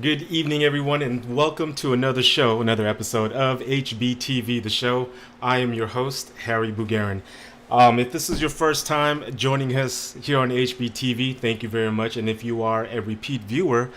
Good evening, everyone, and welcome to another episode of Hbtv, the show. I am your host, Harry Bugarin. If this is your first time joining us here on Hbtv, thank you very much. And if you are a repeat viewer,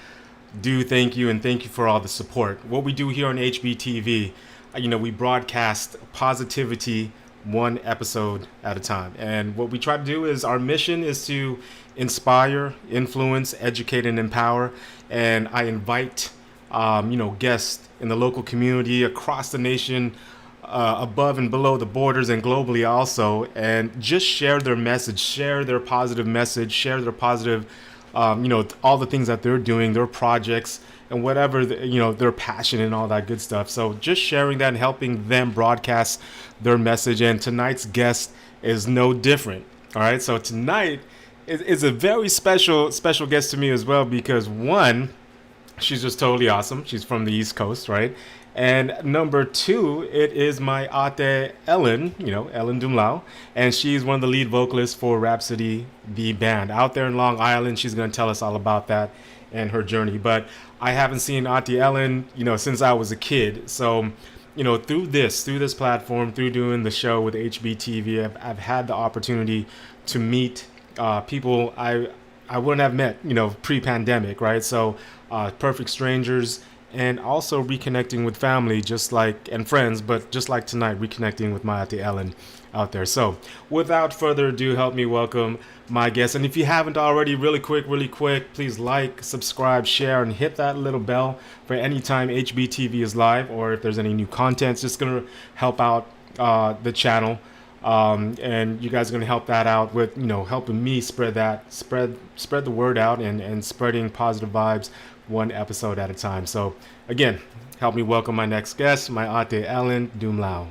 do thank you and thank you for all the support. What we do here on HBTV, we broadcast positivity one episode at a time. And what we try to do is our mission is to inspire, influence, educate, and empower. And I invite, guests in the local community across the nation, above and below the borders and globally also, and just share their message, share their positive message, share their positive, all the things that they're doing, their projects, and whatever, their passion and all that good stuff. So just sharing that and helping them broadcast their message. And tonight's guest is no different. All right. So tonight is a very special guest to me as well, because one, she's just totally awesome. She's from the East Coast, right? And number two, it is my ate Ellen, Ellen Dumlao, and she's one of the lead vocalists for Rhapsody, the band out there in Long Island. She's going to tell us all about that and her journey. But I haven't seen Auntie Ellen, since I was a kid. So, through this platform, through doing the show with HBTV, I've had the opportunity to meet people I wouldn't have met, pre-pandemic, right? So, perfect strangers. And also reconnecting with family, and friends, but just like tonight, reconnecting with my Auntie Ellen out there. So without further ado, help me welcome my guest. And if you haven't already, really quick, please like, subscribe, share, and hit that little bell for any time HBTV is live, or if there's any new content. It's just going to help out the channel. And you guys are going to help that out with, helping me spread the word out and spreading positive vibes one episode at a time. So again, help me welcome my next guest, my Auntie Ellen Dumlao.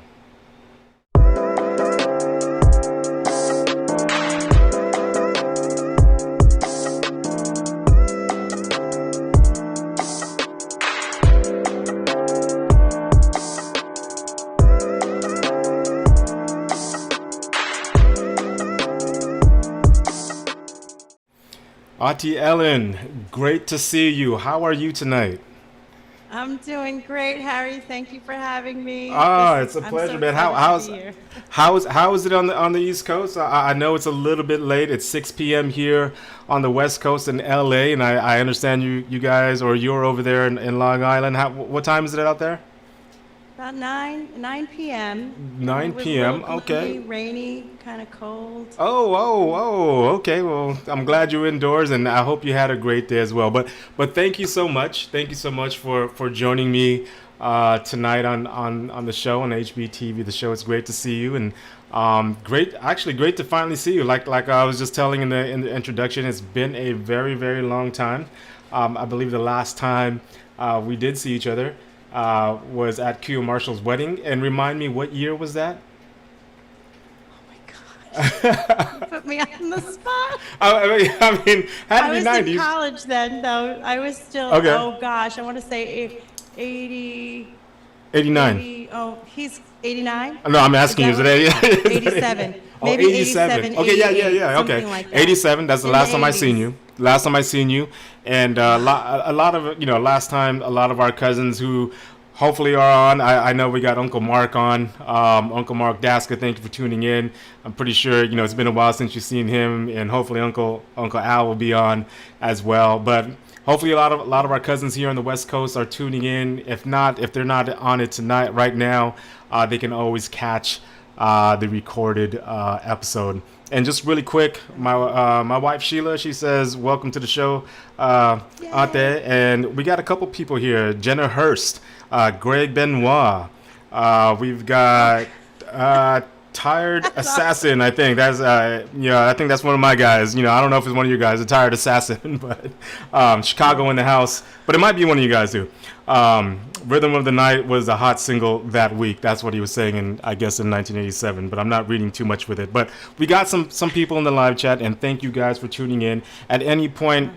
Auntie Ellen, great to see you. How are you tonight? I'm doing great, Harry. Thank you for having me. It's a pleasure, man. How is it on the East Coast? I know it's a little bit late. It's 6 p.m. here on the West Coast in LA, and I understand you guys, or you're over there in Long Island. What time is it out there? About 9 p.m. 9 p.m. Okay. Rainy, kind of cold. Oh, okay. Well, I'm glad you're indoors, and I hope you had a great day as well. But thank you so much. Thank you so much for joining me tonight on the show on HBTV. The show. It's great to see you, and great to finally see you. Like I was just telling in the introduction, it's been a very, very long time. I believe the last time we did see each other was at Q Marshall's wedding. And remind me, what year was that? Oh my gosh. You put me on the spot. I mean, had to be 90s. I was in college then, though. I was still, okay. Oh gosh, I want to say 80. 89. He's 89? No, I'm asking you, is it 87. Maybe 87. Okay, yeah. Okay. Like 87, that's the last time I seen you. And a lot of, last time, a lot of our cousins who hopefully are on. I know we got Uncle Mark on. Uncle Mark Daska, thank you for tuning in. I'm pretty sure, it's been a while since you've seen him, and hopefully Uncle Al will be on as well. But hopefully a lot of our cousins here on the West Coast are tuning in. If they're not on it tonight, right now, they can always catch the recorded episode. And just really quick, my wife Sheila, she says, welcome to the show, Ate. And we got a couple people here. Jenna Hurst, Greg Benoit. We've got Tired Assassin, I think. That's I think that's one of my guys. I don't know if it's one of you guys, a Tired Assassin, but Chicago in the house. But it might be one of you guys too. Rhythm of the Night was a hot single that week. That's what he was saying in 1987, but I'm not reading too much with it. But we got some people in the live chat, and thank you guys for tuning in. At any point,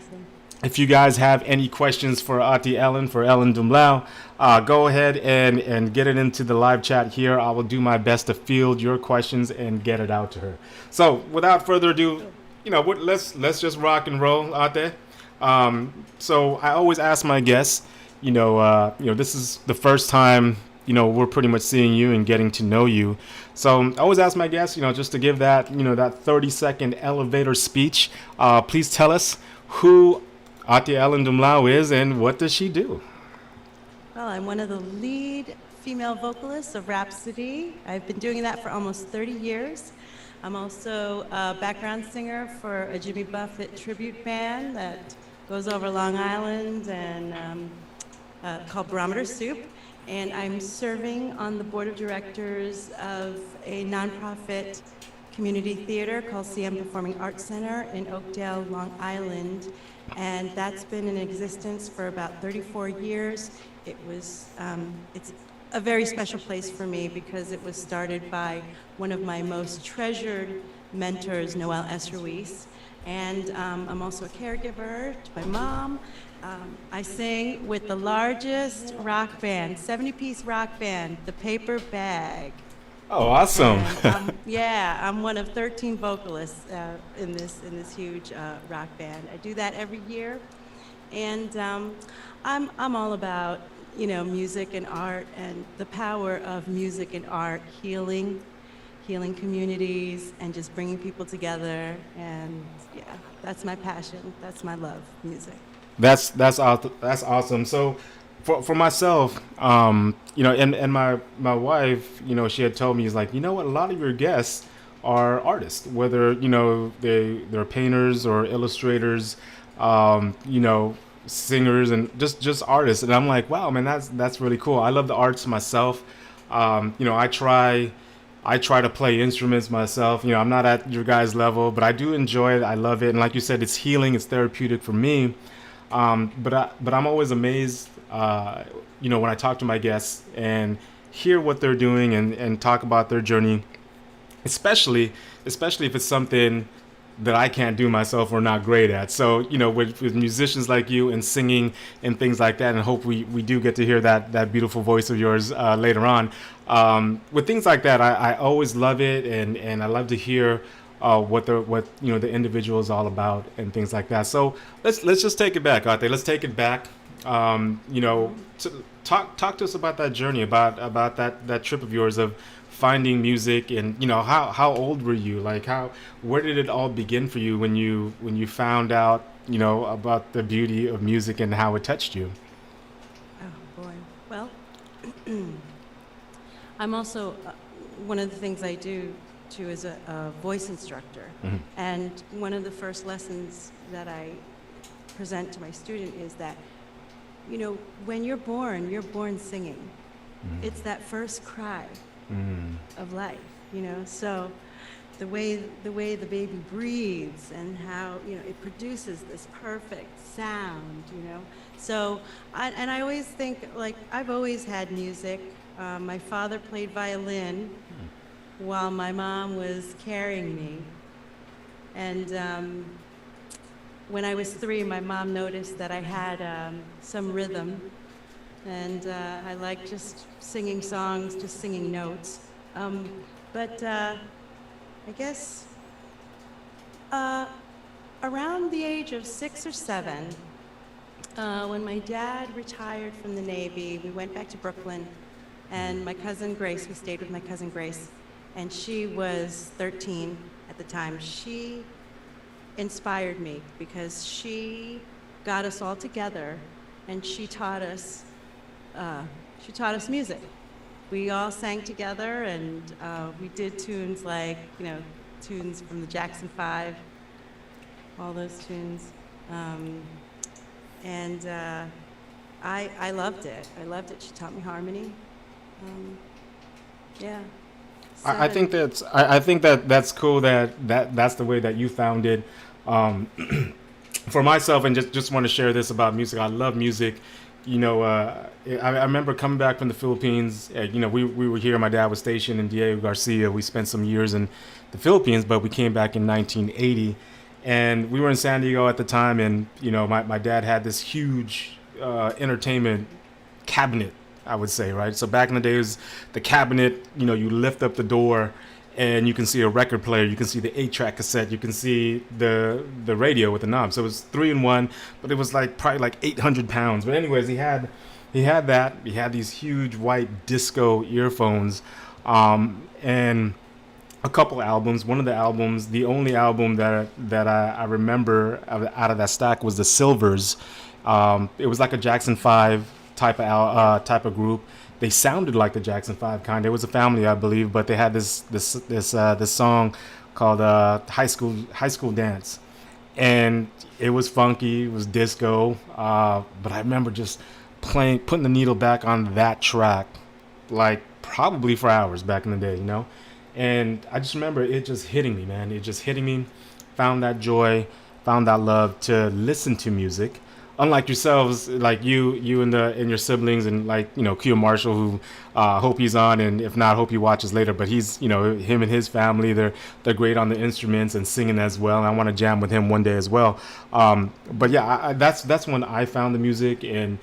if you guys have any questions for Auntie Ellen, for Ellen Dumlao, go ahead and get it into the live chat here. I will do my best to field your questions and get it out to her. So without further ado, let's just rock and roll out there. So I always ask my guests, this is the first time, we're pretty much seeing you and getting to know you. So I always ask my guests, just to give that, that 30-second elevator speech. Please tell us who Ate Ellen Dumlao is and what does she do? Well, I'm one of the lead female vocalists of Rhapsody. I've been doing that for almost 30 years. I'm also a background singer for a Jimmy Buffett tribute band that goes over Long Island and called Barometer Soup. And I'm serving on the board of directors of a nonprofit community theater called CM Performing Arts Center in Oakdale, Long Island. And that's been in existence for about 34 years. It's a very special place for me because it was started by one of my most treasured mentors, Noelle S. Ruiz. And I'm also a caregiver to my mom. I sing with the largest rock band, 70-piece rock band, the Paper Bag. Oh, awesome. And, I'm one of 13 vocalists in this huge rock band. I do that every year. And I'm all about, music and art and the power of music and art healing communities and just bringing people together. And that's my passion. That's my love, music. That's awesome. So for myself, and my wife, she had told me, is like, what, a lot of your guests are artists, whether, they're painters or illustrators, singers and just artists. And I'm like, wow, man, that's really cool. I love the arts myself. I try to play instruments myself. I'm not at your guys' level, but I do enjoy it. I love it. And like you said, it's healing, it's therapeutic for me. But I'm always amazed, when I talk to my guests and hear what they're doing and talk about their journey, especially if it's something that I can't do myself or not great at. So, with musicians like you and singing and things like that, and hope we do get to hear that beautiful voice of yours later on. With things like that, I always love it, and I love to hear what the individual is all about and things like that. So let's just take it back, Ate. Let's take it back. Talk to us about that journey, about that trip of yours of finding music, and how old were you? Like, where did it all begin for you when you found out about the beauty of music and how it touched you? Oh boy. Well, I'm also one of the things I do too is a voice instructor. Mm-hmm. And one of the first lessons that I present to my student is that when you're born singing. Mm-hmm. It's that first cry of life, so the way the baby breathes and how it produces this perfect sound, so I always think, like, I've always had music. My father played violin while my mom was carrying me, and when I was 3, my mom noticed that I had some rhythm. And I like just singing songs, just singing notes. But I guess around the age of 6 or 7, when my dad retired from the Navy, we went back to Brooklyn. And my cousin Grace, we stayed with my cousin Grace, and she was 13 at the time. She inspired me because she got us all together, and she taught us music. We all sang together, and we did tunes like, tunes from the Jackson 5, all those tunes. And I loved it. She taught me harmony. Yeah. I think that's cool that's the way that you found it. For myself, and just want to share this about music. I love music. I remember coming back from the Philippines. We were here. My dad was stationed in Diego Garcia. We spent some years in the Philippines, but we came back in 1980, and we were in San Diego at the time. And my dad had this huge entertainment cabinet, I would say, right? So back in the days, the cabinet, you lift up the door, and you can see a record player, you can see the 8-track cassette, you can see the radio with the knob. So it was 3-in-1, but it was like probably like 800 pounds. But anyways, he had that. He had these huge white disco earphones, and a couple albums. One of the albums, the only album that I remember out of that stack was the Silvers. It was like a Jackson 5 type of group. They sounded like the Jackson 5 kind. It was a family, I believe, but they had this song called High School Dance, and it was funky. It was disco, but I remember just putting the needle back on that track, like probably for hours back in the day, you know. And I just remember it just hitting me, man. It just hitting me. Found that joy, found that love to listen to music. Unlike yourselves, like you and your siblings, and like, you know, Q Marshall, who hope he's on, and if not, hope he watches later. But he's, you know, him and his family, they're great on the instruments and singing as well. And I want to jam with him one day as well. But yeah, that's when I found the music. And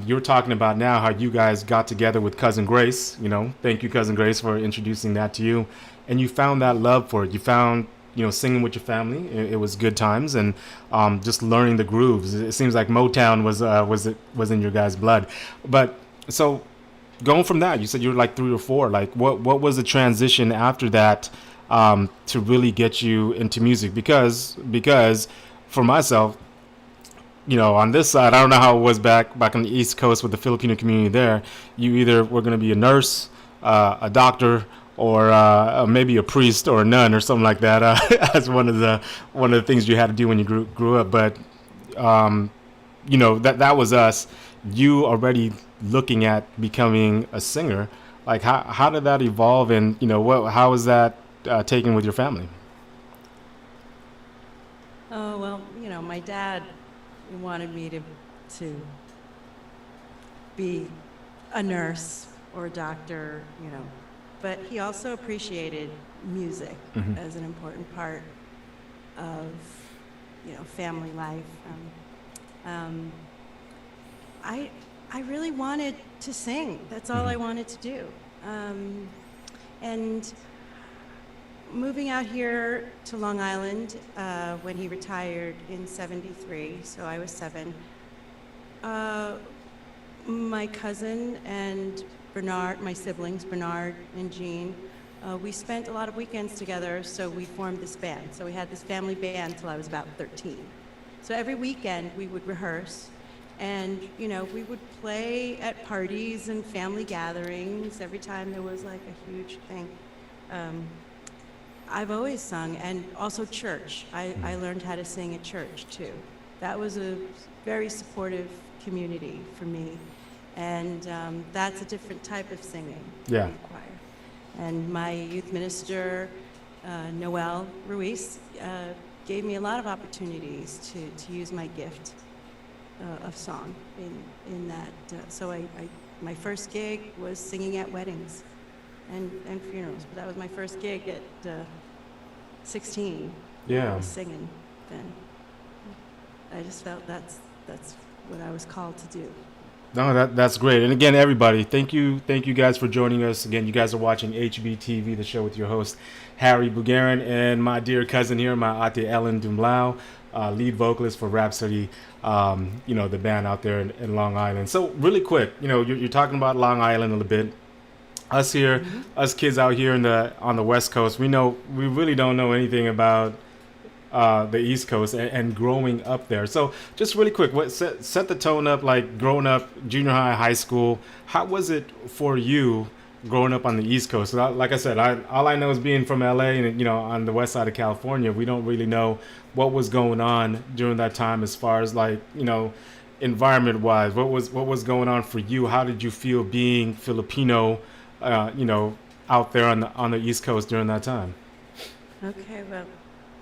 you're talking about now how you guys got together with Cousin Grace. You know, thank you, Cousin Grace, for introducing that to you. And you found that love for it. You found, you know, singing with your family. It was good times, and just learning the grooves. It seems like Motown was in your guys' blood. But so going from that, you said you were like 3 or 4. Like what was the transition after that to really get you into music? Because for myself, you know, on this side, I don't know how it was back on the East Coast with the Filipino community there. You either were going to be a nurse, a doctor, or maybe a priest or a nun or something like that. As one of the things you had to do when you grew up. But you know, that was us. You already looking at becoming a singer. Like how did that evolve, and you know, how was that taken with your family? Oh, well, you know, my dad wanted me to be a nurse or a doctor, you know, but he also appreciated music as an important part of, you know, family life. I really wanted to sing. That's all I wanted to do. And moving out here to Long Island when he retired in '73, so I was 7. My cousin and Bernard, my siblings, Bernard and Jean, we spent a lot of weekends together, so we formed this band. So we had this family band till I was about 13. So every weekend we would rehearse, and you know, we would play at parties and family gatherings every time there was like a huge thing. I've always sung, and also church. I learned how to sing at church too. That was a very supportive community for me, and that's a different type of singing. Yeah. In the choir. And my youth minister, Noel Ruiz, gave me a lot of opportunities to use my gift of song in that. So my first gig was singing at weddings and funerals, but that was my first gig at 16. Yeah. I was singing then. I just felt that's what I was called to do. No, that's great. And again, everybody, thank you guys for joining us. Again, you guys are watching Hbtv, the show with your host, Harry Bugarin, and my dear cousin here, my ate Ellen Dumlao, lead vocalist for Rhapsody, you know, the band out there in Long Island. So really quick, you know, you're talking about Long Island a little bit. Us here, us kids out here on the West Coast, we really don't know anything about the East Coast and growing up there. So just really quick, set the tone up, like growing up, junior high, high school. How was it for you growing up on the East Coast? Like I said, all I know is being from LA and, you know, on the west side of California. We don't really know what was going on during that time as far as, like, you know, environment wise. What was going on for you? How did you feel being Filipino, you know, out there on the East Coast during that time? Okay, well,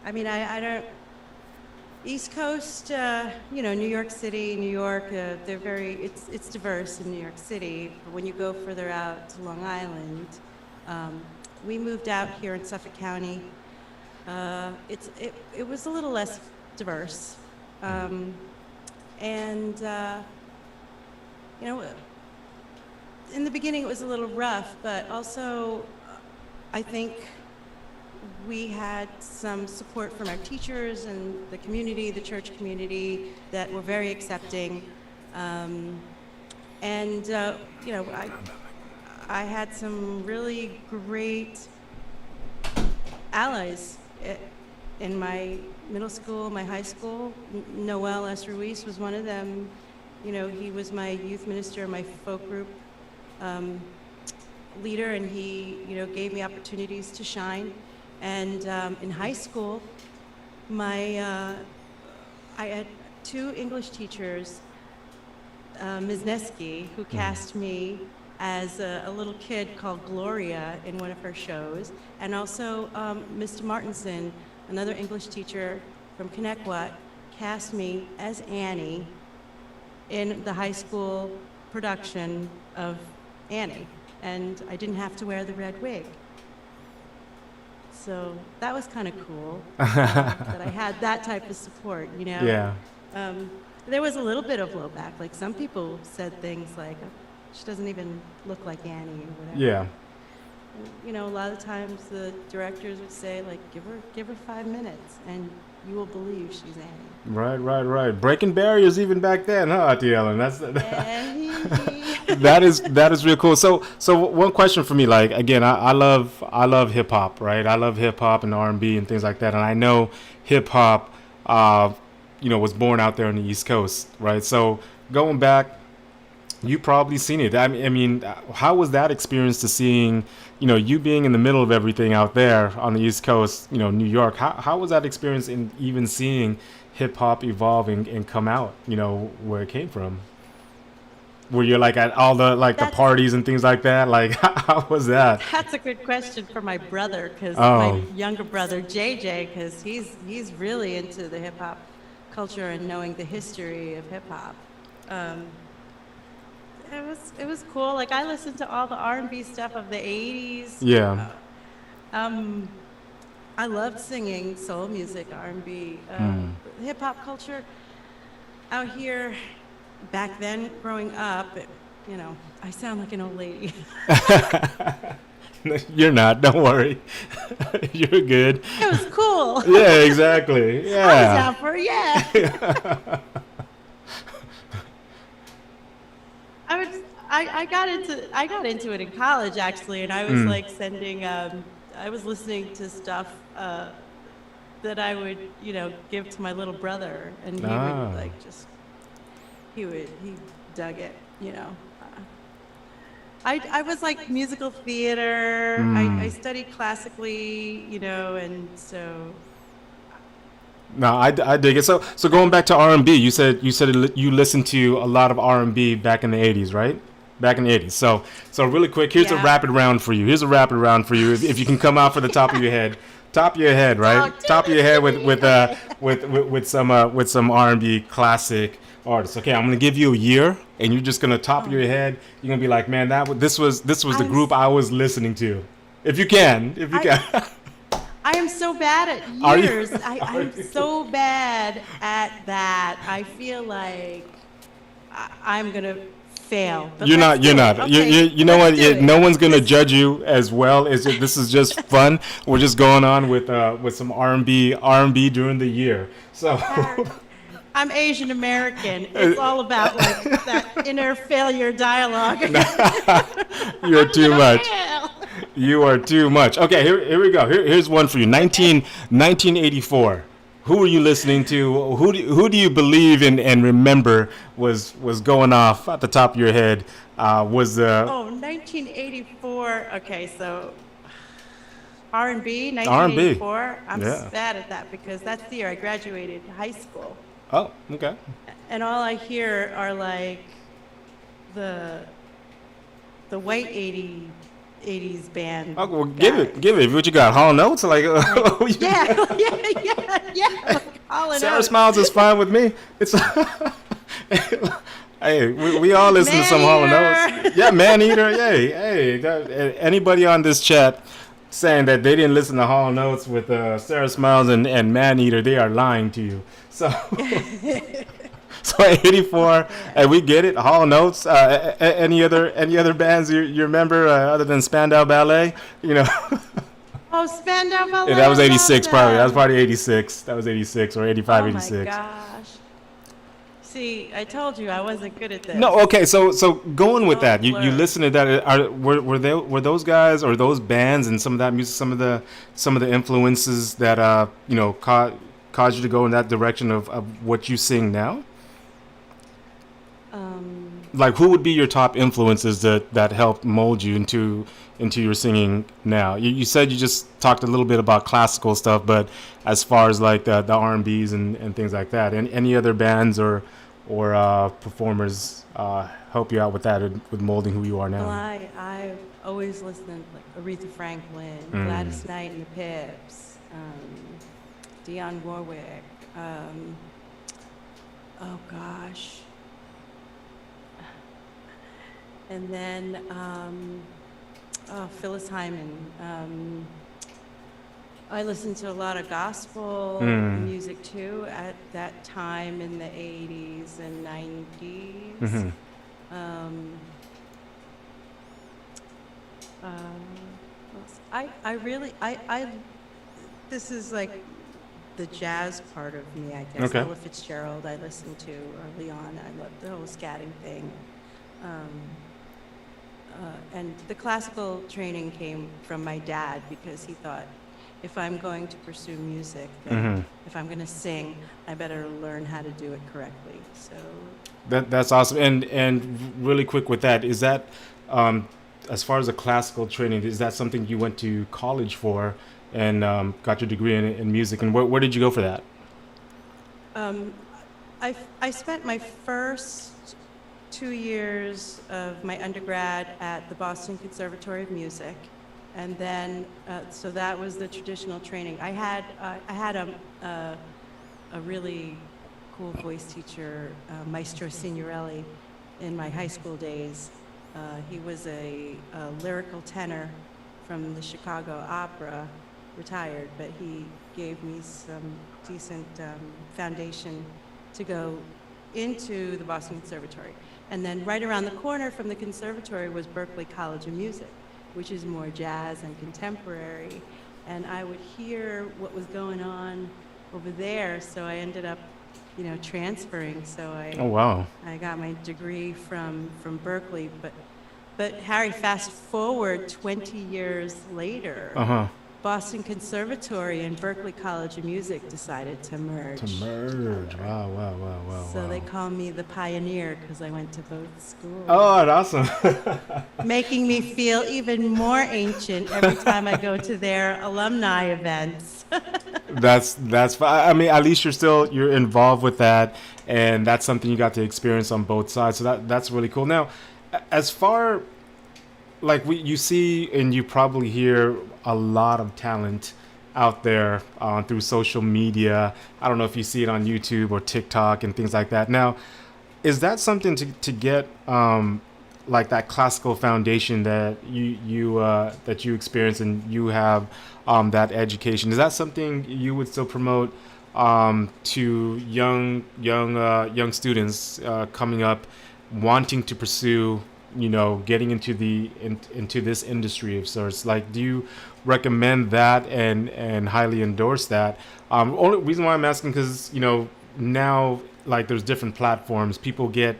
I mean, I don't. East Coast, you know, New York City, New York, they're very. It's diverse in New York City. But when you go further out to Long Island, we moved out here in Suffolk County. It was a little less diverse, and you know, in the beginning it was a little rough, but also I think we had some support from our teachers and the community, the church community, that were very accepting. And you know, I had some really great allies in my middle school, my high school. Noel S. Ruiz was one of them. You know, he was my youth minister, my folk group leader, and he, you know, gave me opportunities to shine. And in high school, I had two English teachers, Ms. Neski, who cast me as a little kid called Gloria in one of her shows, and also Mr. Martinson, another English teacher from Connecticut, cast me as Annie in the high school production of Annie, and I didn't have to wear the red wig. So that was kind of cool, that I had that type of support, you know? Yeah. There was a little bit of blowback. Like, some people said things like, she doesn't even look like Annie or whatever. Yeah. You know, a lot of times the directors would say, like, give her 5 minutes and you will believe she's Annie. Right. Breaking barriers even back then, huh, Auntie Ellen? That's Yeah. that is real cool. So one question for me, like, again, I love hip hop, right? I love hip hop and R&B and things like that, and I know hip hop, you know, was born out there on the East Coast, right? So going back, you probably seen it. I mean, how was that experience to seeing, you know, you being in the middle of everything out there on the East Coast, you know, New York? How was that experience in even seeing hip hop evolving and come out, you know, where it came from? Were you like at all the the parties and things like that? Like, how was that? That's a good question for my brother, because Oh. my younger brother JJ, because he's really into the hip hop culture and knowing the history of hip hop. It was cool. Like, I listened to all the R&B stuff of the 80s. Yeah. I loved singing soul music, R&B. Hip hop culture out here back then, growing up, you know, I sound like an old lady. You're not. Don't worry. You're good. It was cool. Yeah, exactly. Yeah. I was down for it, yeah. I got into it in college, actually, and I was like sending I was listening to stuff that I would, you know, give to my little brother, and he would like just he dug it, you know. I was like musical theater. I studied classically, you know, and so. No, I dig it. So going back to R&B, you said you listened to a lot of R&B back in the 80s, right? Back in the 80s. So really quick, here's a rapid round for you. If you can come out for the top of your head. Top of your head, right? Top of your head with some R&B classic artists. Okay, I'm gonna give you a year, and you're just gonna top of your head. You're gonna be like, man, this was the group I was listening to. If you can. I am so bad at years. I'm so bad at that. I feel like I'm gonna fail. But You're not. Okay, You know what? No one's gonna Let's- judge you as well. This is just fun. We're just going on with some R&B during the year. So I'm Asian American. It's all about like that inner failure dialogue. you're too much. Fail. You are too much. Okay, here we go. Here's one for you. 1984. Who were you listening to? Who do you believe in and remember was going off at the top of your head? Was the 1984. Okay, so R&B, 1984. I'm bad at that because that's the year I graduated high school. Oh, okay. And all I hear are like the white 80s band. Oh, well, guys. give it. What you got? Hall Notes? Like, Yeah. Like, Sarah Smiles is fine with me. It's hey, we all listen to some Hall Notes. Yeah, Man Eater. Hey, anybody on this chat saying that they didn't listen to Hall Notes with Sarah Smiles and Man Eater, they are lying to you. So 84, and we get it. Hall Notes. Any other bands you remember other than Spandau Ballet? You know. Oh, Spandau Ballet. Yeah, that was I love 86 probably. That was them. probably 86. That was 86 or 85, Oh my 86. gosh. See, I told you I wasn't good at this. No, okay. So going with All that, you blurred. listen to that. Were those guys or those bands and some of that music, some of the influences that caused you to go in that direction of what you sing now? Um, Like, who would be your top influences that helped mold you into your singing now? You said you just talked a little bit about classical stuff, but as far as like the R&Bs and things like that, any other bands or performers help you out with that with molding who you are well, now? I've always listened to like Aretha Franklin, Gladys Knight and the Pips, Dionne Warwick. Oh gosh. And then, Phyllis Hyman. I listened to a lot of gospel music too at that time in the 80s and 90s. Um, I really, this is like the jazz part of me, I guess. Okay. Ella Fitzgerald I listened to early on. I loved the whole scatting thing. And the classical training came from my dad because he thought if I'm going to pursue music, then if I'm going to sing, I better learn how to do it correctly. So That's awesome. And really quick with that, is that as far as the classical training, is that something you went to college for and got your degree in music? And where did you go for that? I spent my first 2 years of my undergrad at the Boston Conservatory of Music, and then so that was the traditional training. I had a really cool voice teacher, Maestro Signorelli, in my high school days. He was a lyrical tenor from the Chicago Opera, retired, but he gave me some decent foundation to go into the Boston Conservatory. And then right around the corner from the conservatory was Berklee College of Music, which is more jazz and contemporary. And I would hear what was going on over there, so I ended up, transferring. So Oh, wow. I got my degree from Berkeley. But Harry, fast forward 20 years later, Boston Conservatory and Berklee College of Music decided to merge. To merge. Wow. So they call me the pioneer because I went to both schools. Oh, that's awesome. Making me feel even more ancient every time I go to their alumni events. That's fine. I mean, at least you're involved with that, and that's something you got to experience on both sides. So that's really cool. Now, as far like you see and you probably hear a lot of talent out there through social media. I don't know if you see it on YouTube or TikTok and things like that. Now, is that something to get like that classical foundation that you experience and you have that education? Is that something you would still promote to young students coming up, wanting to pursue, getting into this industry of sorts? Like, do you recommend that and highly endorse that? Only reason why I'm asking because now, like, there's different platforms. People get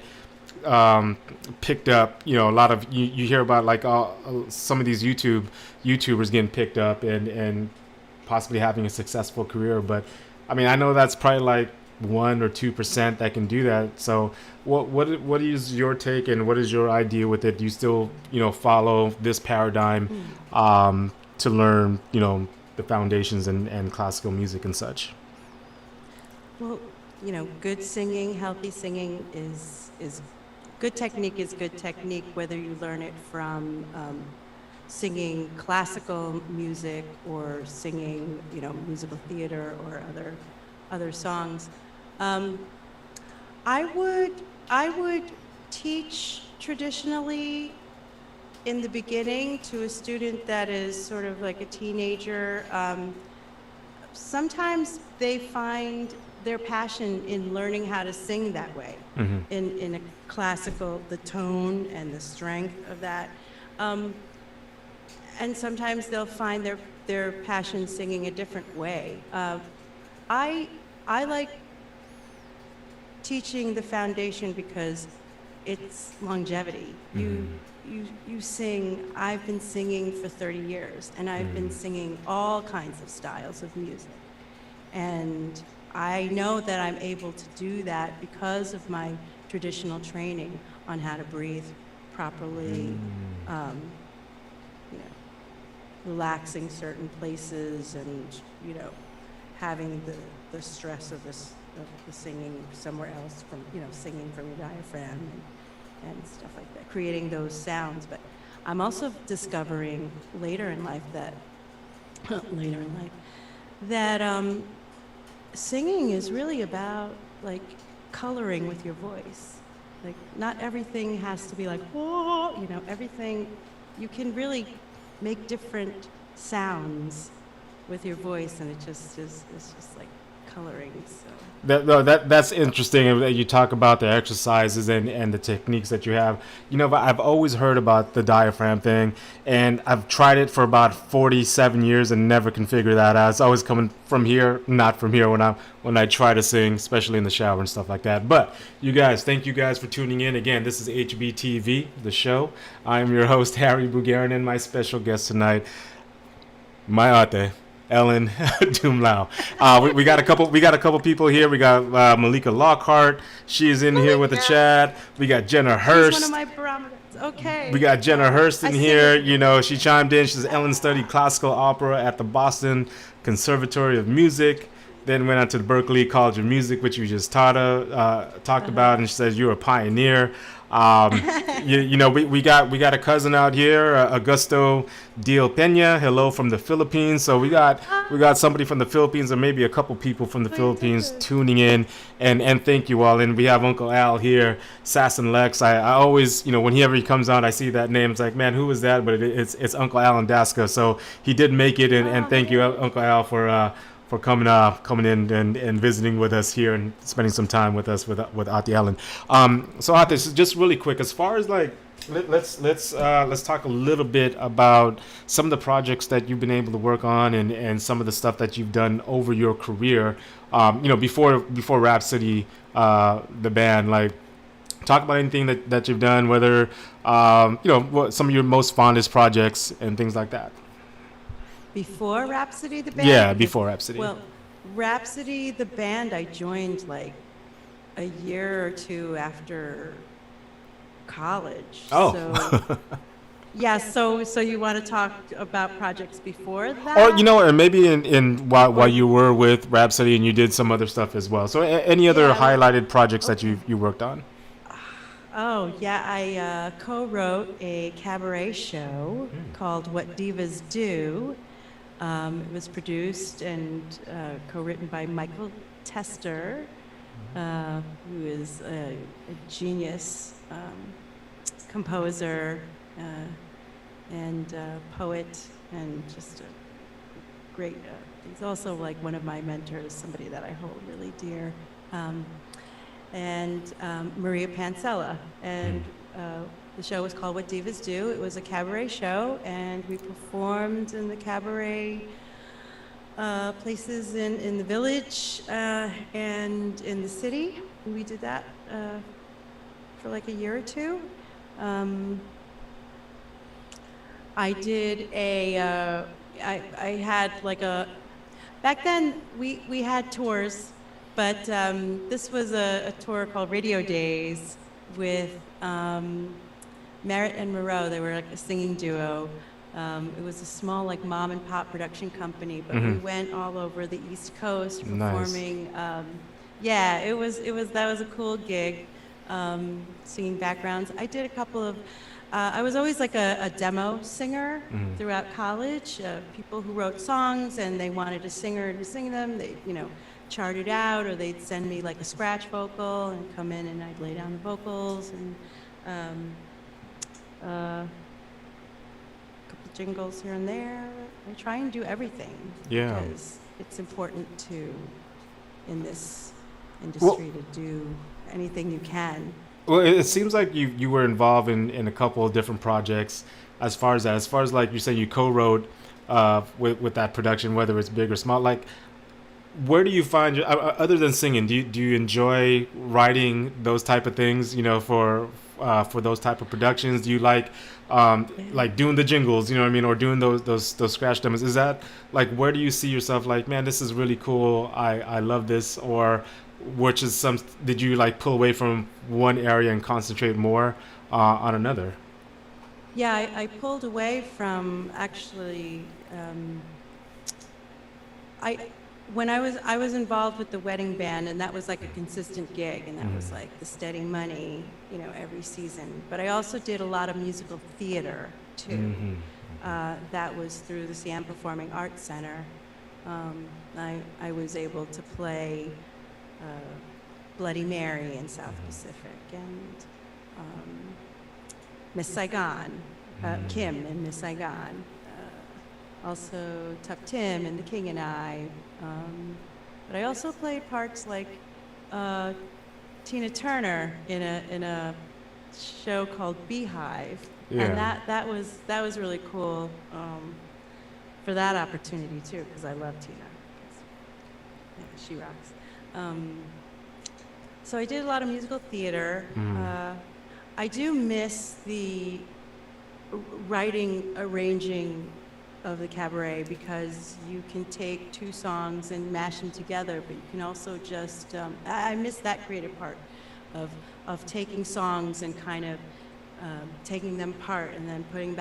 picked up. A lot of you hear about like some of these YouTubers getting picked up and possibly having a successful career. But I mean, I know that's probably like 1 or 2% that can do that. So what is your take and what is your idea with it? Do you still follow this paradigm to learn the foundations and classical music and such? Well, good singing, healthy singing is good technique is good technique, whether you learn it from singing classical music or singing, musical theater or other songs. I would teach traditionally in the beginning to a student that is sort of like a teenager. Sometimes they find their passion in learning how to sing that way, in a classical, the tone and the strength of that. And sometimes they'll find their passion singing a different way. I like teaching the foundation because it's longevity. You sing. I've been singing for 30 years, and I've been singing all kinds of styles of music. And I know that I'm able to do that because of my traditional training on how to breathe properly, relaxing certain places, and having the stress of the singing somewhere else, from singing from your diaphragm and stuff like that, creating those sounds. But I'm also discovering later in life that singing is really about like coloring with your voice. Like, not everything has to be like, whoa, everything, you can really make different sounds with your voice, and it's just like coloring. So That's interesting that you talk about the exercises and the techniques that you have. I've always heard about the diaphragm thing, and I've tried it for about 47 years and never can figure that out. It's always coming from here, not from here when I try to sing, especially in the shower and stuff like that. But thank you guys for tuning in. Again, this is HBTV, the show. I am your host, Harry Bugarin, and my special guest tonight, my ate, Ellen Dumlao. We got a couple people here. We got Malika Lockhart. She's in here with the chat. We got Jenna Hurst. She's one of my barometers. Okay. We got Jenna Hurst in here. She chimed in. She says Ellen studied classical opera at the Boston Conservatory of Music. Then went on to the Berklee College of Music, which you just talked about, and she says you're a pioneer. We got a cousin out here, Augusto Diel Peña. Hello from the Philippines. So we got somebody from the Philippines, or maybe a couple people from the Philippines tuning in, and thank you all. And we have Uncle Al here, Sasson Lex. I always, whenever he comes on, I see that name. It's like, man, who is that? But it's Uncle Al Daska. So he did make it, and thank you, Uncle Al, for coming in and visiting with us here and spending some time with us with Ate Ellen. So Ate, just really quick, as far as like, let's talk a little bit about some of the projects that you've been able to work on and some of the stuff that you've done over your career. Before Rhapsody, the band, like, talk about anything that you've done, whether what some of your most fondest projects and things like that. Before Rhapsody, the band? Yeah, before Rhapsody. Well, Rhapsody, the band, I joined like a year or two after college. Oh. So, yeah, so you want to talk about projects before that? Or, maybe while you were with Rhapsody and you did some other stuff as well. So any other highlighted projects that you worked on? Oh, yeah, I co-wrote a cabaret show called What Divas Do. It was produced and co-written by Michael Tester, who is a genius composer and poet, and just a great, he's also like one of my mentors, somebody that I hold really dear. And Maria Pancella, and the show was called What Divas Do. It was a cabaret show, and we performed in the cabaret places in the village and in the city. We did that for like a year or two. I did I had like back then we had tours. But this was a tour called Radio Days with Merritt and Moreau. They were like a singing duo. It was a small like mom and pop production company, but we went all over the East Coast performing. Nice. That was a cool gig, singing backgrounds. I did a couple of. I was always like a demo singer throughout college. People who wrote songs and they wanted a singer to sing them. They chart it out, or they'd send me like a scratch vocal and come in and I'd lay down the vocals, and a couple jingles here and there. I try and do everything because it's important in this industry to do anything you can. Well, it seems like you were involved in a couple of different projects as far as like you said, you co-wrote with that production, whether it's big or small. Like, where do you find other than singing? Do you enjoy writing those type of things? For those type of productions, do you like doing the jingles? You know what I mean, or doing those scratch demos? Is that like, where do you see yourself? Like, man, this is really cool. I love this. Or which is some? Did you like pull away from one area and concentrate more on another? Yeah, I pulled away from actually. I when I was involved with the wedding band, and that was like a consistent gig, and that was like the steady money, every season. But I also did a lot of musical theater too. That was through the 6PM Performing Arts Center. I was able to play Bloody Mary in South Pacific, and Miss Saigon, Kim in Miss Saigon. Also Tuck Tim and The King and I. But I also played parts like Tina Turner in a show called Beehive. Yeah. And that was really cool for that opportunity too, because I love Tina. Yeah, she rocks. So I did a lot of musical theater. I do miss the writing, arranging of the cabaret, because you can take two songs and mash them together, but you can also just I miss that creative part of taking songs and kind of taking them apart and then putting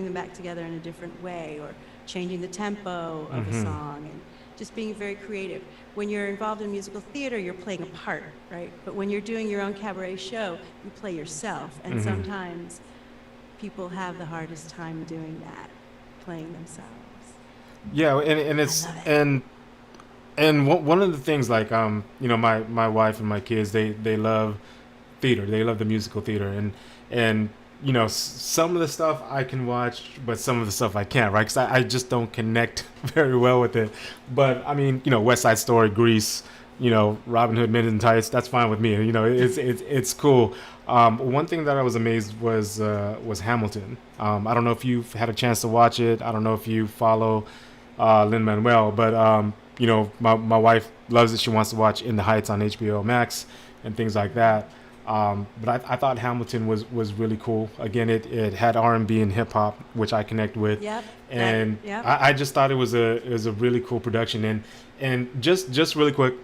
them back together in a different way, or changing the tempo of a song, and just being very creative. When you're involved in musical theater, you're playing a part, right? But when you're doing your own cabaret show, you play yourself, and sometimes people have the hardest time doing that, playing themselves. Yeah, and it's and one of the things, like my wife and my kids, they love theater. They love the musical theater, and some of the stuff I can watch, but some of the stuff I can't, right? Because I just don't connect very well with it. But I mean, West Side Story, Grease, Robin Hood Men in Tights, that's fine with me. It's cool. One thing that I was amazed was Hamilton. I don't know if you've had a chance to watch it. I don't know if you follow Lin-Manuel, but my wife loves it. She wants to watch In the Heights on HBO Max and things like that. But I thought Hamilton was really cool. Again, it had R&B and hip hop, which I connect with. Yep. And Yep. I just thought it was a really cool production. And just really quick,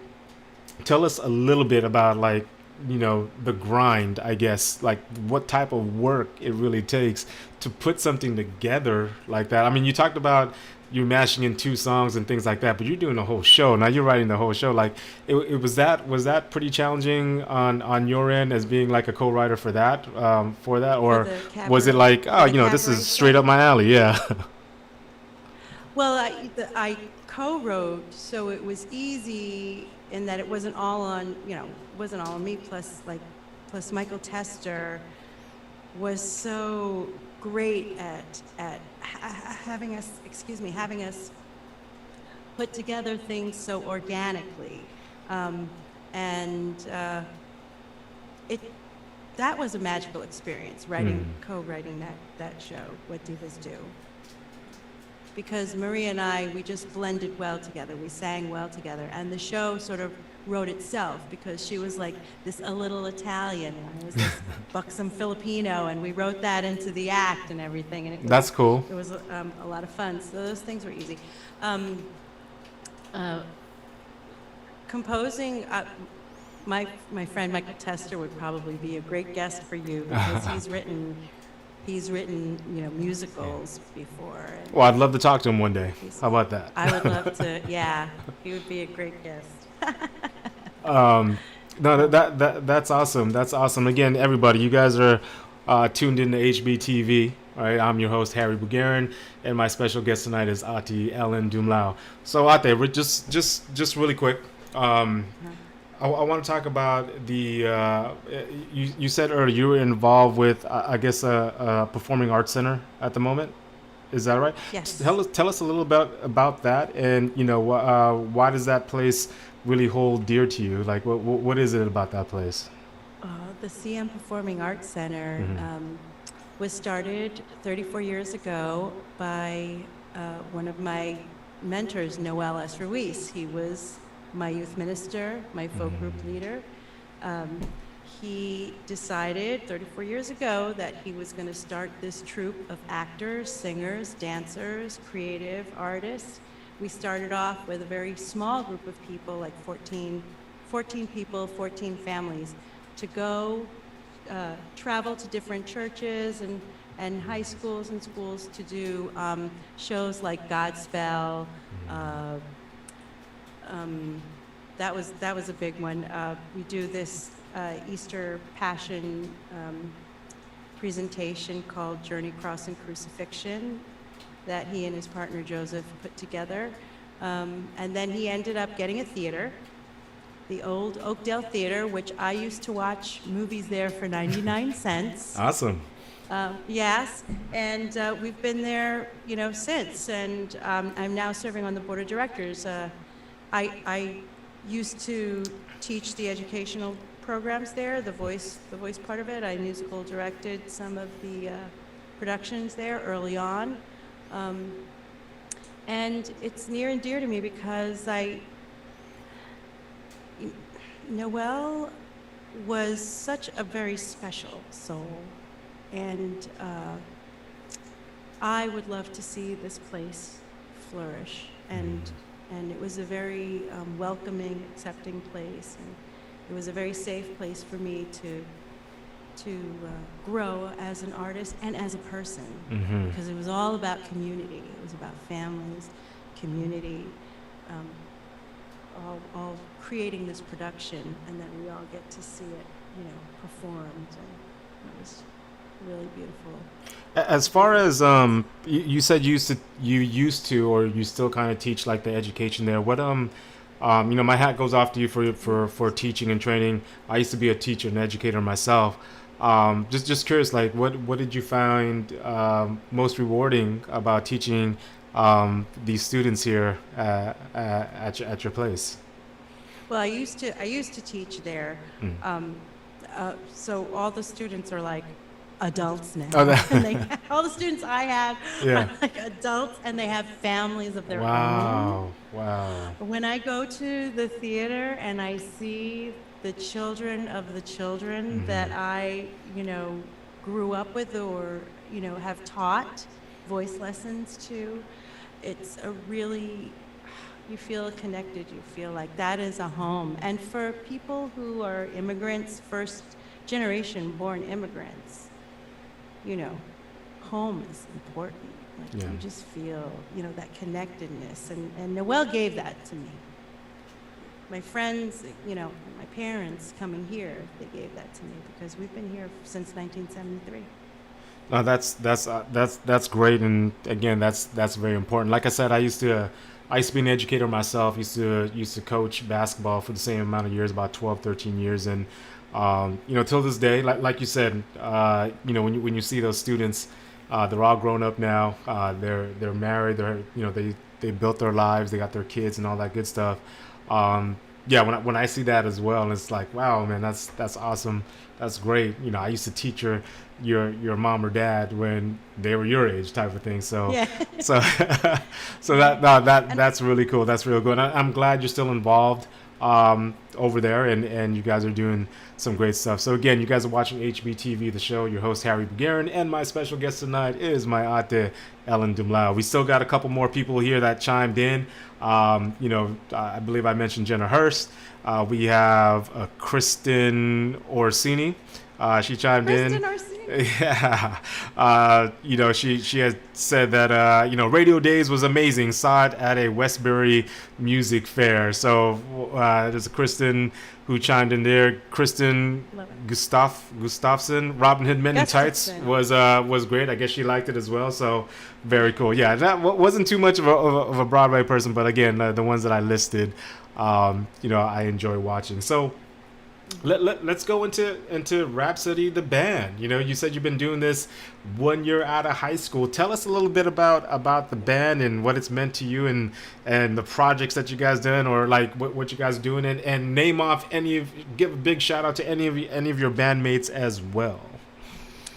tell us a little bit about the grind, I guess, like what type of work it really takes to put something together like that. I mean, you talked about you mashing in two songs and things like that, but you're doing a whole show. Now you're writing the whole show. Like, it was that pretty challenging on your end as being like a co-writer for that, or was it like, this is straight up my alley? Yeah. Well, I co-wrote, so it was easy in that it wasn't all on me. Plus Michael Tester was so great at having us put together things so organically, and that was a magical experience, co-writing that show, What Divas Do. Because Maria and we just blended well together. We sang well together, and the show sort of wrote itself, because she was like a little Italian, and I was this buxom Filipino, and we wrote that into the act and everything. And that's cool. It was a lot of fun. So those things were easy. Composing, my friend Michael Tester would probably be a great guest for you, because he's written musicals before. Well, I'd love to talk to him one day. How about that? I would love to. Yeah, he would be a great guest. No, that's awesome. That's awesome. Again, everybody, you guys are tuned into Hbtv. All right, I'm your host, Harry Bugarin, and my special guest tonight is Ati Ellen Dumlao. So, Ate, we're just really quick. I want to talk about the. You said earlier you were involved with, I guess, a performing arts center at the moment. Is that right? Yes. Tell us a little bit about that, and why does that place really hold dear to you? Like, what is it about that place? The 6PM Performing Arts Center was started 34 years ago by one of my mentors, Noel S. Ruiz. He was my youth minister, my folk group leader. He decided 34 years ago that he was going to start this troupe of actors, singers, dancers, creative artists. We started off with a very small group of people, like 14 people, 14 families, to go travel to different churches and high schools and schools to do shows like Godspell. That was a big one. We do this Easter Passion presentation called Journey, Cross, and Crucifixion that he and his partner Joseph put together. And then he ended up getting a theater, the old Oakdale Theater, which I used to watch movies there for 99 cents. Awesome. Yes, and we've been there, since. And I'm now serving on the board of directors. I used to teach the educational programs there, the voice part of it. I musical directed some of the productions there early on. And it's near and dear to me because Noel was such a very special soul, and I would love to see this place flourish. And it was a very welcoming, accepting place, and it was a very safe place for me to grow as an artist and as a person, because it was all about community. It was about families, community, all creating this production, and then we all get to see it, performed, and it was really beautiful. As far as you said, you used to, or you still kind of teach like the education there. What my hat goes off to you for teaching and training. I used to be a teacher and educator myself. Just curious, like what did you find most rewarding about teaching these students here at your place? Well, I used to teach there, so all the students are like adults now. And all the students I have are like adults, and they have families of their own. Wow. When I go to the theater and I see the children of the children that I, grew up with or, have taught voice lessons to, it's a really, you feel connected. You feel like that is a home. And for people who are immigrants, first generation born immigrants, home is important. Like you just feel, that connectedness. And Noel gave that to me. My friends, my parents coming here, they gave that to me because we've been here since 1973. No, that's great, and again, that's very important. Like I said, I used to be an educator myself. Used to coach basketball for the same amount of years, about 12, 13 years, and till this day, like you said, when you see those students, they're all grown up now. They're married. They built their lives. They got their kids and all that good stuff. When I see that as well, and it's like, wow, man, that's awesome. That's great. I used to teach your mom or dad when they were your age, type of thing. So that's really cool. That's real good. I'm glad you're still involved over there, and you guys are doing some great stuff. So again, you guys are watching HBTV, the show. Your host, Harry Bugarin, and my special guest tonight is my ate, Ellen Dumlao. We still got a couple more people here that chimed in. I believe I mentioned Jenna Hurst. We have Kristen Orsini. She chimed in. Orsini. Yeah. She had said that, Radio Days was amazing. Saw it at a Westbury music fair. So there's a Kristen who chimed in there. Kristen Gustafson, Robin Hood Men in Tights was great. I guess she liked it as well. So very cool. Yeah, that wasn't too much of a Broadway person, but again, the ones that I listed, I enjoy watching. So let's go into Rhapsody the band. You said you've been doing this 1 year out of high school. Tell us a little bit about the band and what it's meant to you, and the projects that you guys done, or like what you guys doing, and name off give a big shout out to any of your bandmates as well.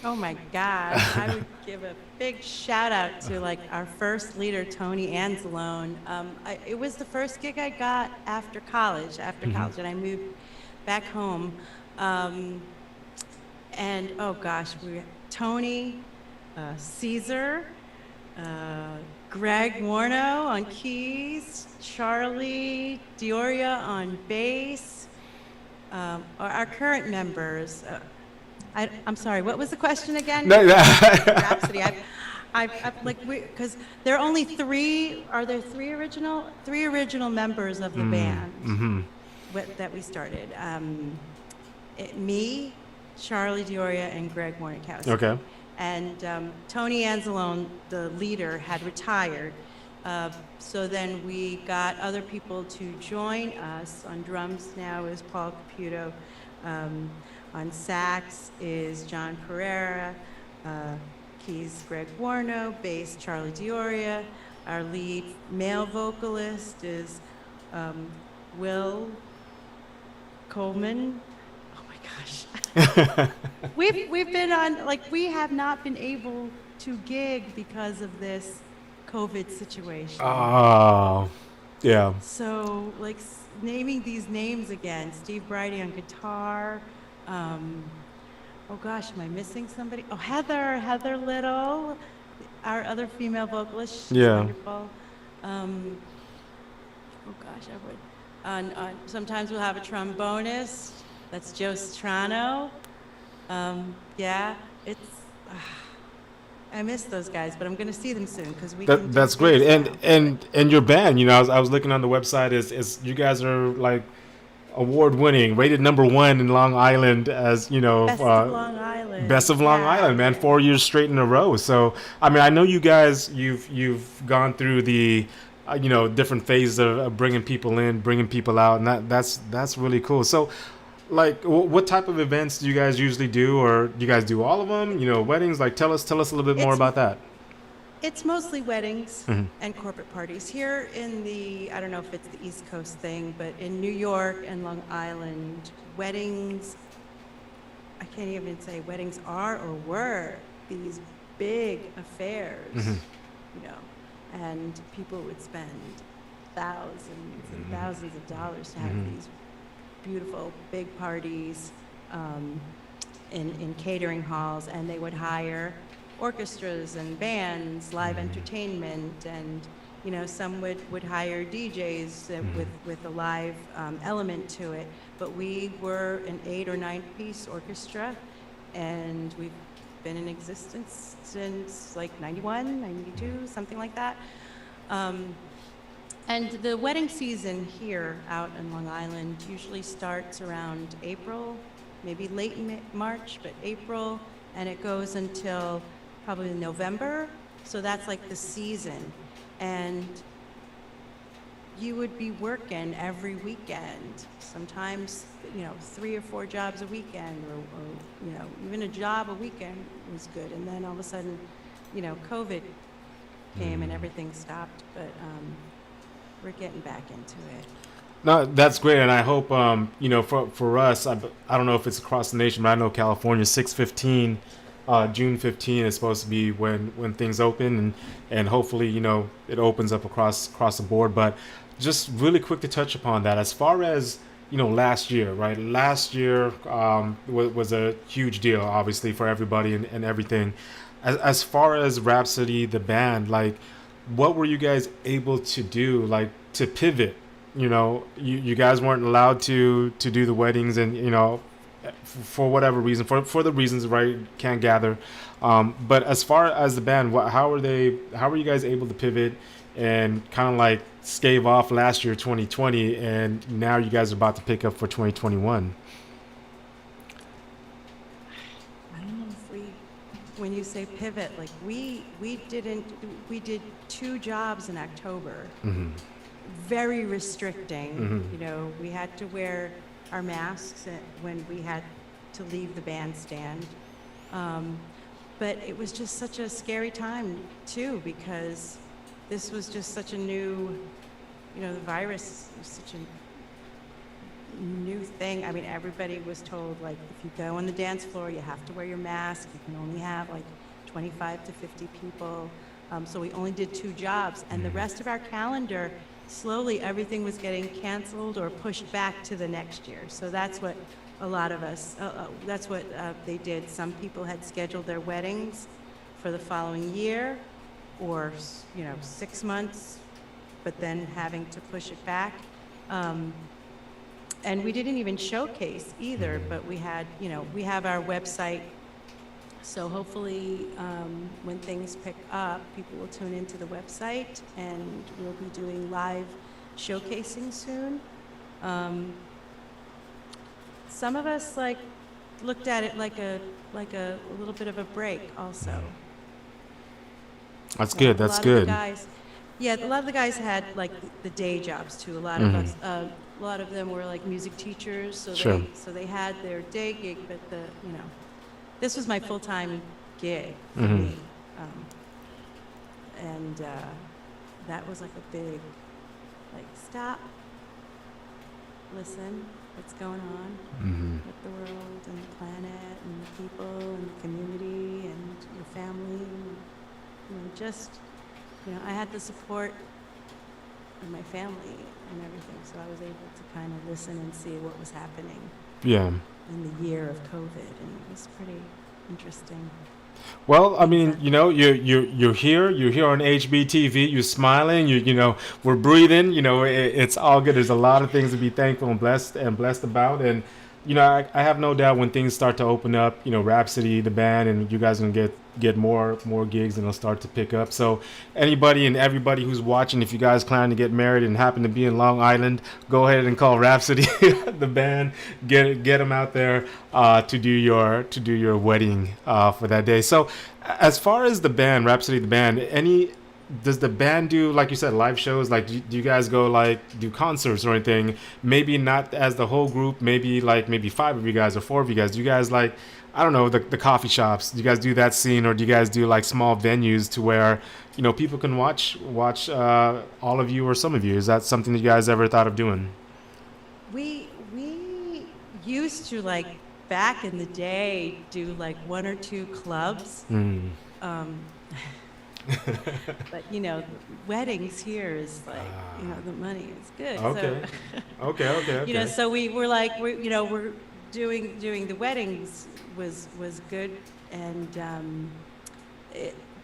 Oh my gosh, I would give a big shout out to like our first leader, Tony Anzalone. It was the first gig I got after college, and I moved back home. Um, and oh gosh, Tony, Caesar, uh, Greg Warno on keys, Charlie Dioria on bass, our current members. I'm sorry, what was the question again? No, Rhapsody. Because there are only three. Are there three original members of the band that we started? Me, Charlie Dioria, and Greg Warnokowski. Okay. And Tony Anzalone, the leader, had retired. So then we got other people to join us. On drums now is Paul Caputo. On sax is John Pereira. Keys Greg Warno. Bass Charlie Dioria. Our lead male vocalist is Will Coleman. Oh my gosh. We've been on, like, we have not been able to gig because of this COVID situation. Oh, yeah. So, like, naming these names again, Steve Brighty on guitar. Oh gosh, am I missing somebody? Oh, Heather Little, our other female vocalist. She's wonderful. Oh gosh, I would. Sometimes we'll have a trombonist. That's Joe Citrano. Yeah, it's. I miss those guys, but I'm going to see them soon because That's great. And your band, I was looking on the website. Is you guys are like award-winning, rated #1 in Long Island as Best of Long Island. Best of Long Island, man, 4 years straight in a row. So I mean, I know you guys, you've gone through the different phases of bringing people in, bringing people out, and that's really cool. So, like, what type of events do you guys usually do, or do you guys do all of them? Weddings. Like, tell us a little bit more about that. It's mostly weddings and corporate parties. Here in I don't know if it's the East Coast thing, but in New York and Long Island, weddings, I can't even say weddings are or were these big affairs, and people would spend thousands and thousands of dollars to have these beautiful big parties in catering halls, and they would hire orchestras and bands, live entertainment, and some would hire DJs with a live element to it. But we were an 8 or 9 piece orchestra, and we've been in existence since like 91, 92, something like that. And the wedding season here out in Long Island usually starts around April, maybe late March, but April, and it goes until probably November. So that's like the season. And you would be working every weekend, sometimes 3 or 4 jobs a weekend, or even a job a weekend was good. And then all of a sudden, COVID came and everything stopped. But we're getting back into it. No, that's great, and I hope for us, I don't know if it's across the nation, but I know California, 6/15, June 15 is supposed to be when things open, and hopefully it opens up across the board. But just really quick to touch upon that, as far as last year, right? Last year was a huge deal, obviously, for everybody and everything. As far as Rhapsody, the band, like, what were you guys able to do, like, to pivot? You guys weren't allowed to do the weddings, and for whatever reason, for the reasons, right, can't gather. But as far as the band, how were you guys able to pivot and kind of like stave off last year, 2020, and now you guys are about to pick up for 2021? I don't know if when you say pivot, like we did 2 jobs in October. Very restricting. We had to wear our masks when we had to leave the bandstand. But it was just such a scary time too, because this was just such a new, the virus was such a new thing. I mean, everybody was told, like, if you go on the dance floor, you have to wear your mask. You can only have like 25 to 50 people. So we only did 2 jobs, and the rest of our calendar, slowly everything was getting canceled or pushed back to the next year. So that's what a lot of us, that's what they did. Some people had scheduled their weddings for the following year, or 6 months, but then having to push it back. And we didn't even showcase either, but we had, we have our website. So hopefully, when things pick up, people will tune into the website, and we'll be doing live showcasing soon. Some of us looked at it like a little bit of a break also. That's good. That's good. Yeah, a lot of the guys had like the day jobs too. A lot of us, a lot of them were like music teachers, so Sure. they had their day gig, but this was my full-time gig for me, and that was like a big, stop, listen, what's going on with the world and the planet and the people and the community and your family, I had the support of my family and everything, so I was able to kind of listen and see what was happening. Yeah. In the year of COVID, and it was pretty interesting. Well, I mean, you're here on HBTV. You're smiling. We're breathing. It's all good. There's a lot of things to be thankful and blessed about. And I have no doubt when things start to open up, Rhapsody, the band, and you guys are gonna get more gigs, and it'll start to pick up. So anybody and everybody who's watching, if you guys plan to get married and happen to be in Long Island, go ahead and call Rhapsody, the band, get them out there to do your wedding for that day. So as far as the band, Rhapsody, the band, does the band do, like you said, live shows? Like, do you guys go do concerts or anything? Maybe not as the whole group, maybe 5 of you guys or 4 of you guys. Do you guys I don't know, the coffee shops? Do you guys do that scene, or do you guys do small venues to where people can watch all of you or some of you? Is that something that you guys ever thought of doing? We used to back in the day do 1 or 2 clubs. But weddings here is the money is good. Okay. So, Okay. So we were we're doing the weddings was good, and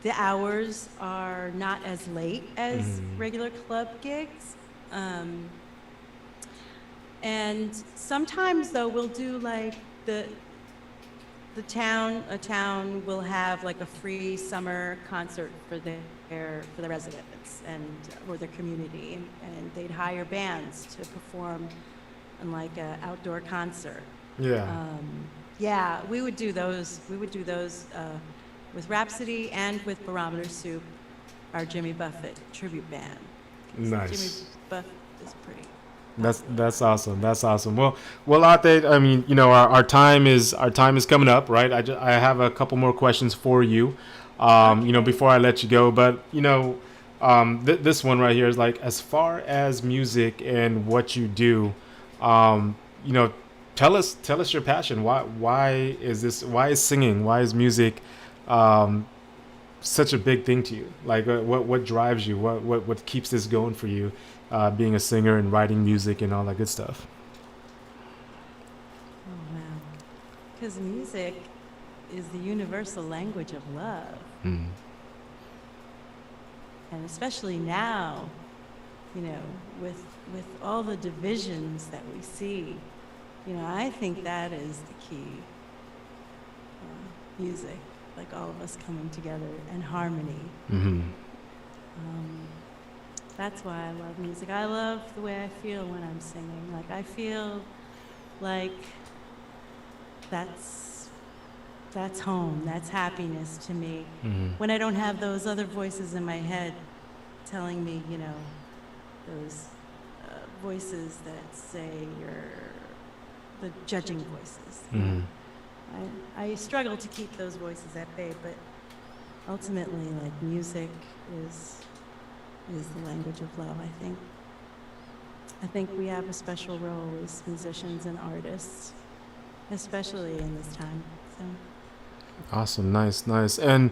the hours are not as late as regular club gigs. And sometimes though we'll do a town will have a free summer concert for the residents or their community, and they'd hire bands to perform in an outdoor concert. Yeah. We would do those. We would do those with Rhapsody and with Barometer Soup, our Jimmy Buffett tribute band. Nice. Jimmy Buffett is pretty. That's awesome. That's awesome. Well, Ate, I mean, our time is coming up, right? I have a couple more questions for you, before I let you go. But this one right here is as far as music and what you do, tell us your passion. Why is singing? Why is music such a big thing to you? What drives you? What keeps this going for you? Being a singer and writing music and all that good stuff. Oh, wow. Because music is the universal language of love. And especially now, with all the divisions that we see, I think that is the key. Music, all of us coming together in harmony. That's why I love music. I love the way I feel when I'm singing. I feel like that's home. That's happiness to me. When I don't have those other voices in my head telling me, those voices that say the judging voices. I struggle to keep those voices at bay, but ultimately, music is the language of love, I think. I think we have a special role as musicians and artists, especially in this time. So. Awesome, nice, and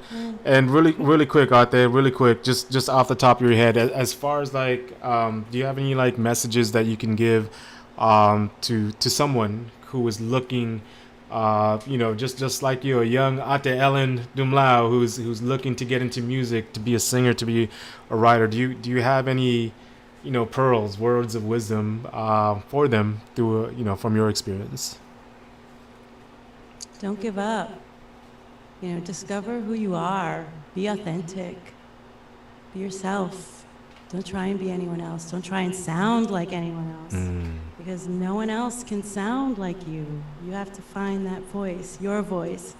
really quick out there, really quick, just off the top of your head, as far as like, do you have any like messages that you can give, to someone who is looking, just like you, a young Ate Ellen Dumlao who's looking to get into music, to be a singer, to be a writer? Do you have any, pearls, words of wisdom, for them through, from your experience? Don't give up. Discover who you are. Be authentic. Be yourself. Don't try and be anyone else. Don't try and sound like anyone else. Because no one else can sound like you. You have to find that voice, your voice.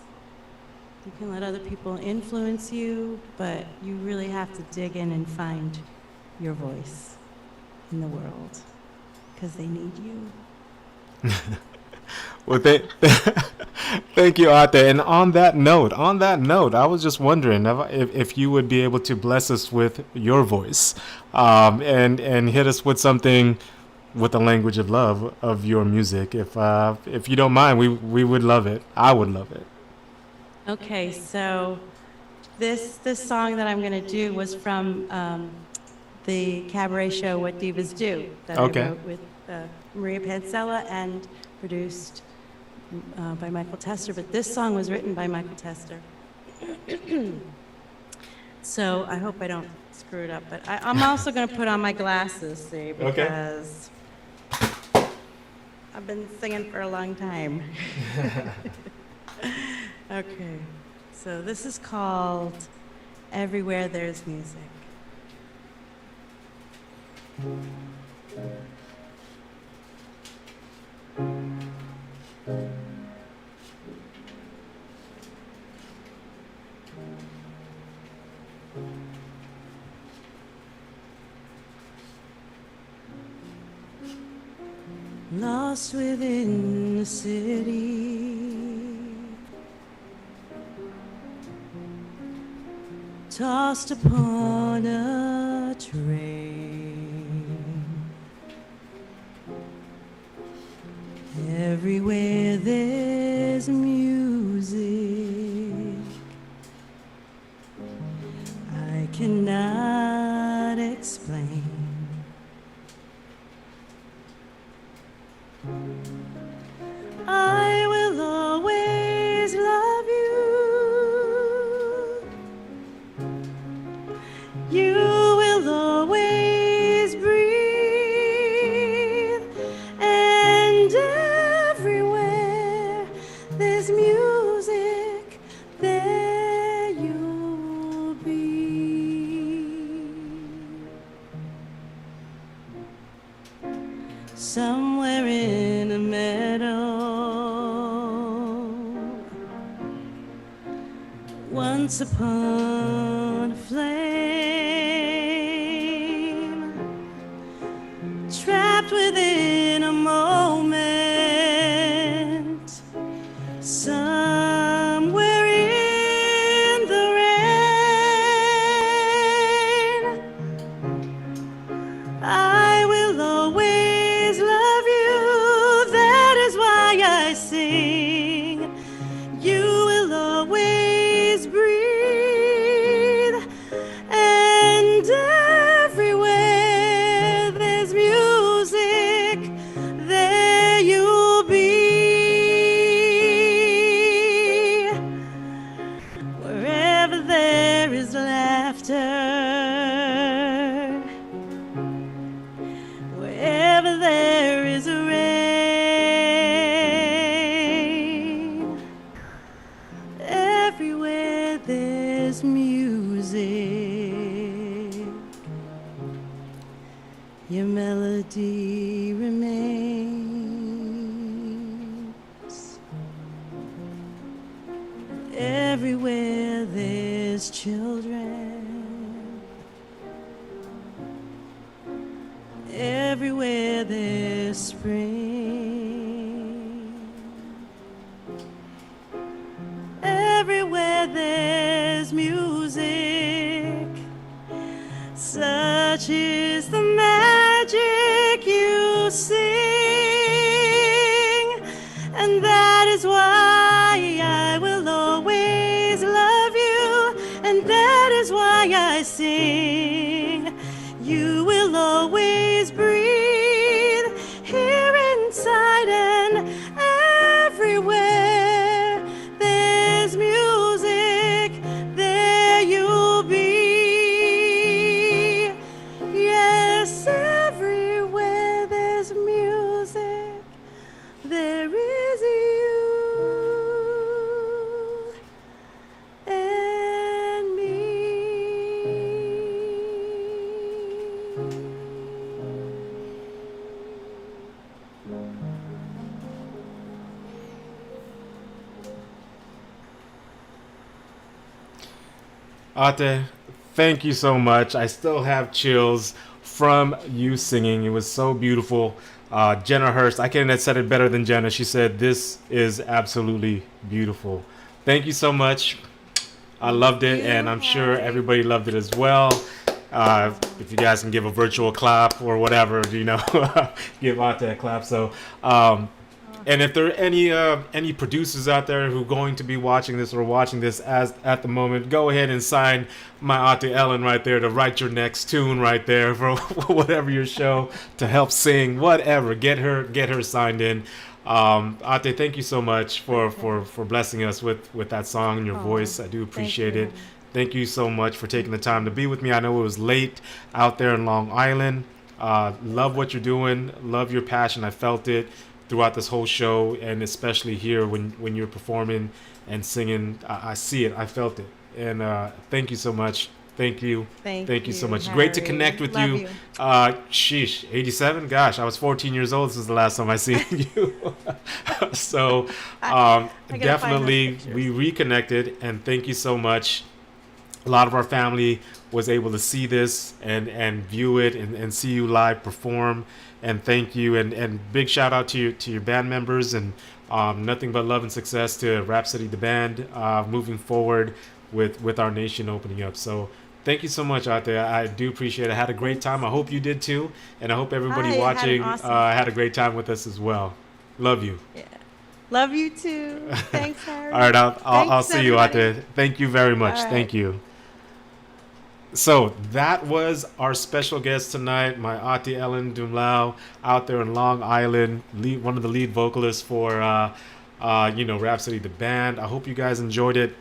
You can let other people influence you, but you really have to dig in and find your voice in the world. Because they need you. Well, thank you, Ate. And on that note, I was just wondering if you would be able to bless us with your voice, and hit us with something with the language of love of your music. If you don't mind, we would love it. I would love it. Okay, so this song that I'm going to do was from the cabaret show What Divas Do that I wrote with Maria Pancella and produced by Michael Tester, but this song was written by Michael Tester. So I hope I don't screw it up, but I'm also going to put on my glasses, see, because I've been singing for a long time. Okay, so this is called Everywhere There's Music. Lost within the city, tossed upon a train. Everywhere there's music, I cannot explain. I will always love you. You will always breathe, and everywhere there's music, there you'll be. Somewhere in a meadow, once upon a flame, trapped within a moment, somewhere in the rain. I will always love you, that is why I sing. You will always breathe, and everywhere there's music, there you'll be. Wherever there is laughter, wherever there is rain, everywhere there's music, your melody remains. Everywhere there's children, everywhere there's spring, everywhere there's music, such is the magic you to sing, and that is why I will always love you, and that is why I sing. You will always breathe here inside and everywhere. There's music, there you'll be. Yes, everywhere there's music, there is you and me. Ate, thank you so much. I still have chills from you singing. It was so beautiful. Jenna Hurst, I couldn't have said it better than Jenna. She said, "This is absolutely beautiful." Thank you so much. I loved it, and I'm sure everybody loved it as well. If you guys can give a virtual clap or whatever, give Ate a clap. So, and if there are any producers out there who are going to be watching this or watching this at the moment, go ahead and sign my Ate Ellen right there to write your next tune right there for whatever your show to help sing, whatever. Get her signed in. Ate, thank you so much for blessing us with that song and your voice. I do appreciate it. Thank you so much for taking the time to be with me. I know it was late out there in Long Island. Love what you're doing. Love your passion. I felt it throughout this whole show, and especially here when you're performing and singing. I see it. I felt it. And thank you so much. Thank you. Thank you so much. Harry. Great to connect with you. Sheesh, 87? Gosh, I was 14 years old. This is the last time I seen you. So definitely we reconnected, and thank you so much. A lot of our family was able to see this and view it and see you live perform. And thank you, and big shout out to your band members, and nothing but love and success to Rhapsody the band moving forward with our nation opening up. So thank you so much out there. I do appreciate it. I had a great time. I hope you did too, and I hope everybody watching had a great time with us as well. Love you. Yeah. Love you too. Thanks, Harry. All right, I'll see you out there. Thank you very much. Right. Thank you. So that was our special guest tonight, my Ate Ellen Dumlao, out there in Long Island, one of the lead vocalists for, Rhapsody the band. I hope you guys enjoyed it.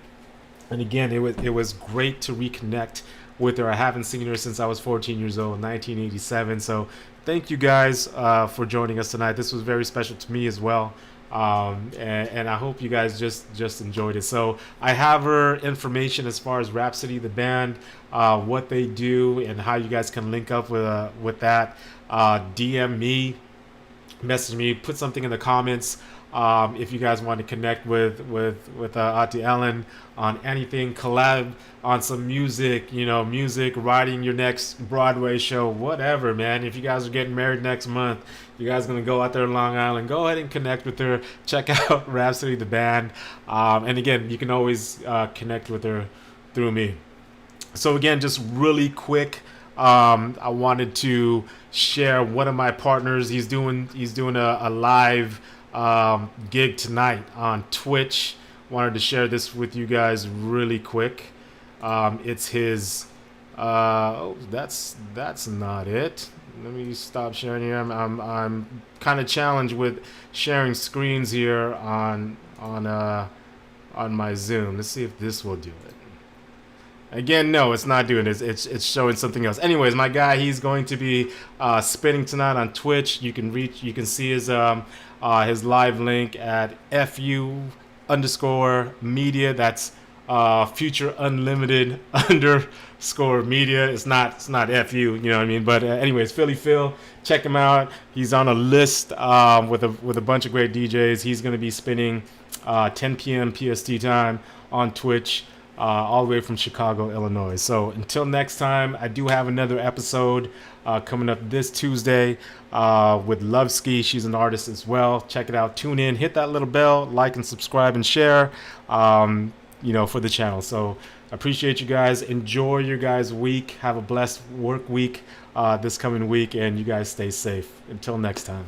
And again, it was great to reconnect with her. I haven't seen her since I was 14 years old, 1987. So thank you guys for joining us tonight. This was very special to me as well. And I hope you guys just enjoyed it. So I have her information as far as Rhapsody the band, what they do, and how you guys can link up with that. DM me, message me, put something in the comments if you guys want to connect with Ate Ellen on anything, collab on some music, writing your next Broadway show, whatever, man. If you guys are getting married next month, you guys are going to go out there in Long Island, go ahead and connect with her. Check out Rhapsody the band. And again, you can always connect with her through me. So again, just really quick, I wanted to share one of my partners. He's doing a live gig tonight on Twitch. Wanted to share this with you guys really quick. It's his. That's not it. Let me stop sharing here. I'm kind of challenged with sharing screens here on my Zoom. Let's see if this will do it. Again, no, it's not doing it. It's showing something else. Anyways, my guy, he's going to be spinning tonight on Twitch. You can see his live link at FU_media. That's Future Unlimited _media. It's not FU, you know what I mean? But anyways, Philly Phil, check him out. He's on a list with a bunch of great DJs. He's going to be spinning 10 p.m. PST time on Twitch. All the way from Chicago, Illinois. So until next time, I do have another episode coming up this Tuesday with Loveski. She's an artist as well. Check it out. Tune in. Hit that little bell. Like and subscribe and share. for the channel. So appreciate you guys. Enjoy your guys' week. Have a blessed work week this coming week, and you guys stay safe. Until next time.